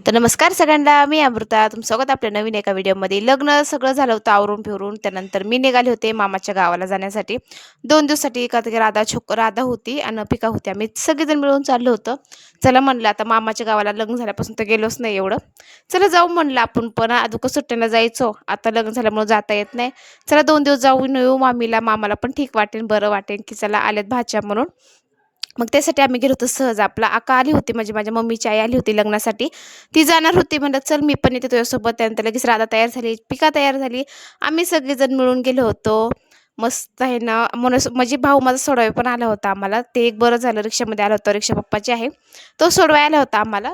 तर नमस्कार सगळ्यांना, मी अमृता. तुमचं स्वागत आपल्या नवीन एका व्हिडिओमध्ये. लग्न सगळं झालं होतं आवरून फिरून. त्यानंतर मी निघाले होते मामाच्या गावाला जाण्यासाठी. 2 दिवसासाठी का ते राधा होती आणि पिका होती. आम्ही सगळेजण मिळून चाललो होतो. चला म्हणलं आता मामाच्या गावाला लग्न झाल्यापासून तर गेलोच नाही एवढं. चला जाऊ म्हणलं आपण पण अगोदर सुट्ट्यांना जायचो. आता लग्न झाल्यामुळे जाता येत नाही. चला 2 दिवस जाऊन येऊ मामाला पण ठीक वाटेल, बरं वाटेल, की चला आल्यात भाच्या म्हणून. मग त्यासाठी आम्ही गेलो होतो सहज. आपला आका आली होती म्हणजे माझ्या मम्मीची आई आली होती लग्नासाठी. ती जाणार होती म्हणलं, "चल मी पण येते तुझ्यासोबत." त्यानंतर लगेच राधा तयार झाली, पिका तयार झाली. आम्ही सगळेजण मिळून गेलो होतो. मस्त आहे ना, म्हणून म्हणजे भाऊ माझा सोडवायला पण आला होता आम्हाला. ते एक बरं झालं रिक्षामध्ये आला होता. रिक्षा पप्पाची आहे. तो सोडवायला आला होता आम्हाला.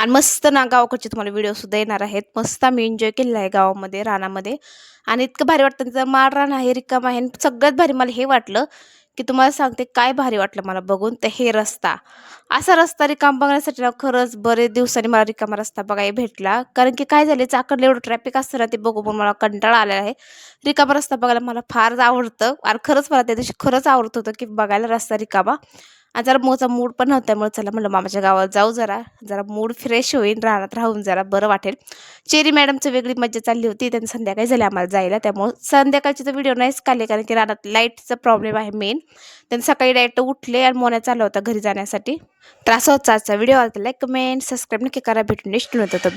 आणि मस्त ना गावाकडचे तुम्हाला व्हिडिओसुद्धा येणार आहेत. मस्त आम्ही एन्जॉय केलेला आहे गावामध्ये, रानामध्ये. आणि इतकं भारी वाटतं तिथं माळरान आहे, रिकामं आहे. आणि सगळ्यात भारी मला हे वाटलं, की तुम्हाला सांगते काय भारी वाटलं मला बघून, तर हे रस्ता. असा रस्ता रिकामा बघण्यासाठी ना खरंच बरेच दिवसांनी मला रिकामा रस्ता बघायला भेटला. कारण की काय झाले चाकणला एवढं ट्रॅफिक असतं ना, ते बघून मला कंटाळा आलेला आहे. रिकामा रस्ता बघायला मला फार आवडतं आणि खरंच मला त्या दिवशी खरंच आवडत होतं, की बघायला रस्ता रिकामा. आणि जरा मोचा मूड पण नव्हता त्यामुळे चला म्हणलं मामाच्या गावात जाऊ जरा. जरा मूड फ्रेश होईल, रानात राहून जरा बरं वाटेल. चेरी मॅडमचं वेगळी मज्जा चालली होती. त्यांनी संध्याकाळी झाली आम्हाला जायला. त्यामुळं संध्याकाळची तर व्हिडिओ नाहीच काढले कारण की रानात लाईटचा प्रॉब्लेम आहे मेन. त्यांनी सकाळी डायरेक्ट उठले आणि मोन्या चालला होता घरी जाण्यासाठी. तर असा होता आजचा व्हिडिओ. आवडला लाईक, कमेंट, सबस्क्राईब नक्की करा. भेटून नेक्स्ट व्हिडिओ.